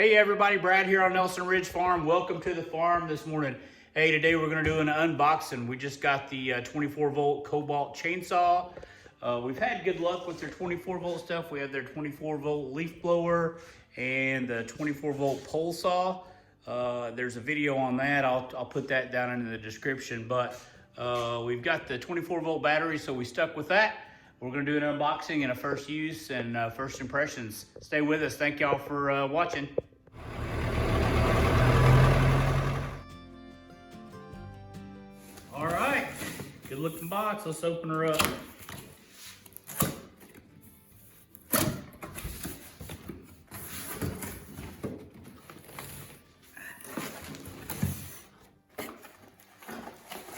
Hey everybody, Brad here on Nelson Ridge Farm. Welcome to the farm this morning. Hey, today we're gonna do an unboxing. We just got the 24 volt Kobalt chainsaw. We've had good luck with their 24 volt stuff. We have their 24 volt leaf blower and the 24 volt pole saw. There's a video on that. I'll put that down in the description, but we've got the 24 volt battery, so we stuck with that. We're gonna do an unboxing and a first use and first impressions. Stay with us. Thank y'all for watching. All right, good looking box. Let's open her up.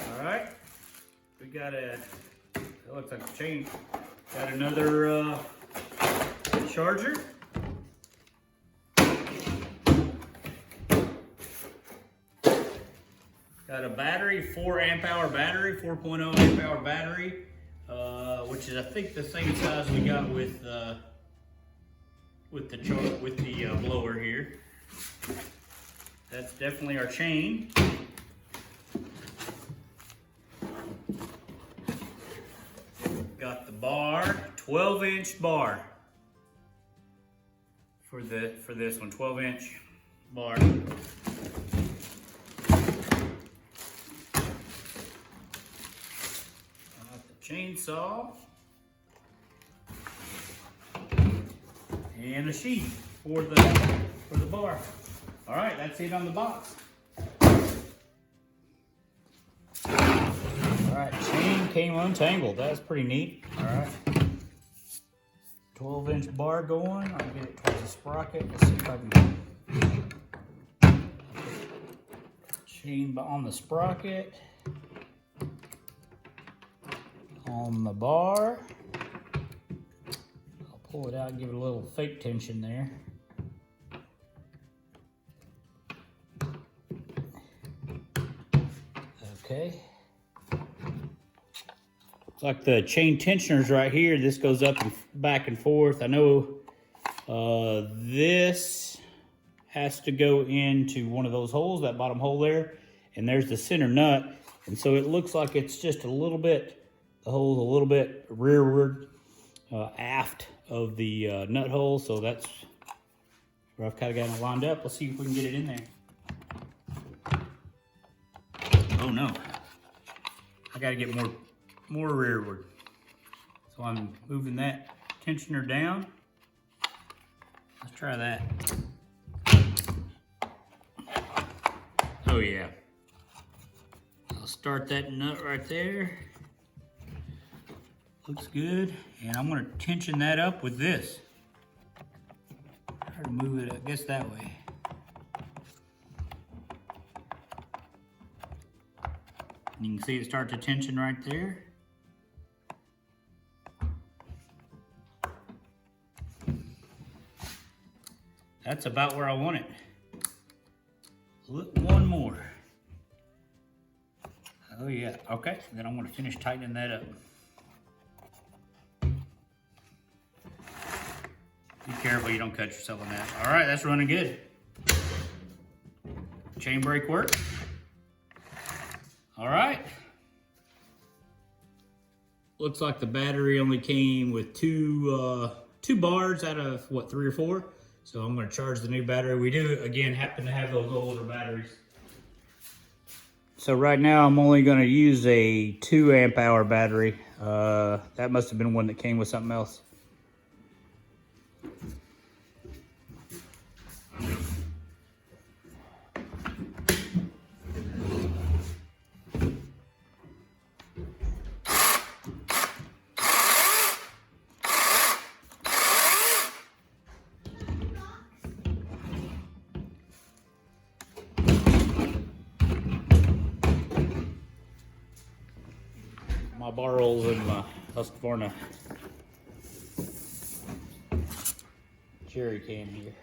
All right, we got it looks like a chain. Got another charger. Got a battery, 4 amp hour battery, 4.0 amp hour battery, which is I think the same size we got with the blower here. That's definitely our chain. Got the bar, 12-inch bar for this one, 12-inch bar. Chainsaw and a sheath for the bar. All right, that's it on the box. All right, chain came untangled. That's pretty neat. All right, 12-inch bar going. I'll get it towards the sprocket. Let's see if I can chain on the sprocket. On the bar, I'll pull it out and give it a little fake tension there. Okay. Looks like the chain tensioners right here. This goes up and back and forth. I know this has to go into one of those holes, that bottom hole there, and there's the center nut. And so it looks like it's just a little bit, the hole's a little bit rearward, aft of the nut hole, so that's where I've kind of got it lined up. Let's see if we can get it in there. Oh no, I got to get more rearward. So I'm moving that tensioner down. Let's try that. Oh yeah. I'll start that nut right there. Looks good, and I'm going to tension that up with this. Try to move it, I guess, that way. And you can see it start to tension right there. That's about where I want it. One more. Oh yeah, okay. Then I'm going to finish tightening that up. Be careful you don't cut yourself on that. All right, that's running good. Chain brake works. All right. Looks like the battery only came with two bars out of what, 3 or 4. So I'm going to charge the new battery. We do again happen to have those older batteries. So right now I'm only going to use a 2 amp hour battery. That must have been one that came with something else. My bar rolls in my Husqvarna jerry can here.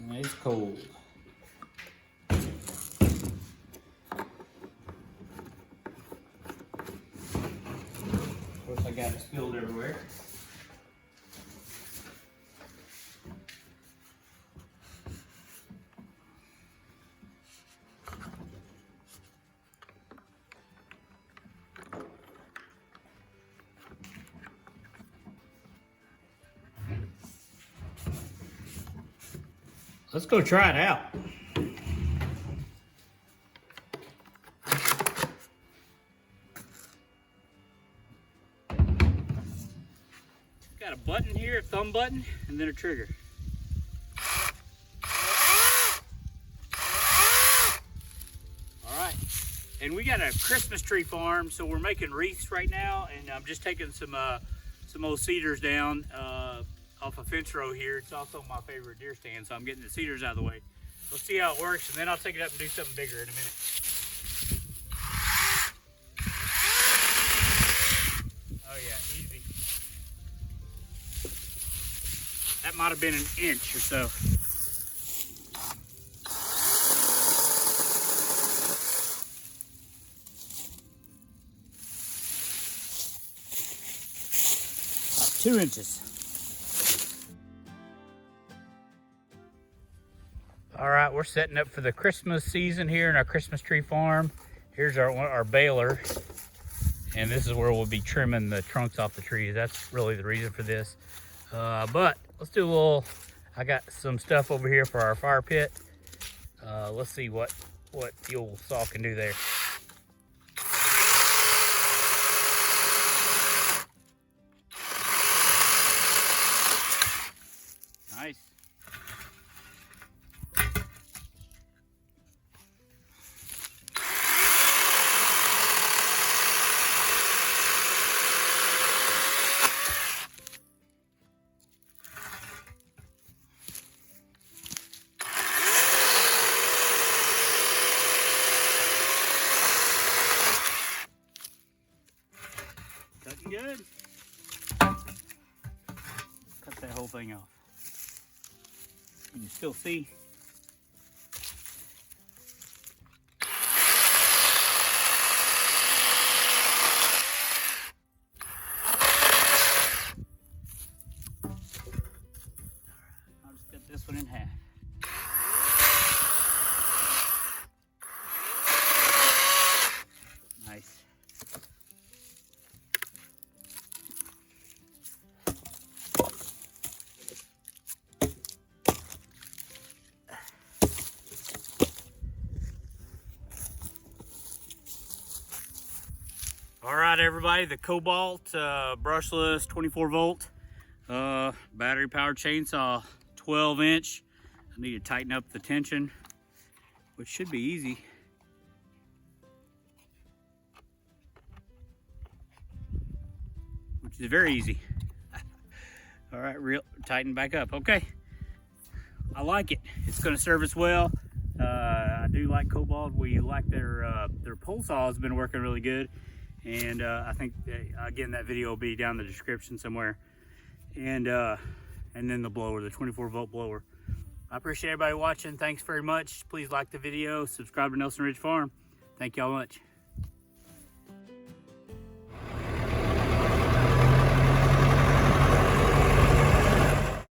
And it's cold. I got it spilled everywhere. Let's go try it out. Got a button here, a thumb button, and then a trigger. All right, and we got a Christmas tree farm, so we're making wreaths right now, and I'm just taking some old cedars down off a fence row here. It's also my favorite deer stand, so I'm getting the cedars out of the way. Let's see how it works, and then I'll take it up and do something bigger in a minute. Oh yeah, easy. That might have been an inch or so. About 2 inches. All right, we're setting up for the Christmas season here in our Christmas tree farm. Here's our baler, and this is where we'll be trimming the trunks off the trees. That's really the reason for this. But let's do a little, I got some stuff over here for our fire pit. Let's see what the old saw can do there. Nice. Cutting good. Cut that whole thing off. You can still see. I'll just cut this one in half. Nice. All right, everybody, the Kobalt brushless 24 volt battery powered chainsaw, 12-inch. I need to tighten up the tension, which should be easy. Which is very easy. All right, tighten back up. Okay, I like it. It's going to serve us well. I do like Kobalt. We like their pole saw has been working really good. And I think, again, that video will be down in the description somewhere. And then the blower, the 24 volt blower. I appreciate everybody watching. Thanks very much. Please like the video. Subscribe to Nelson Ridge Farm. Thank y'all much.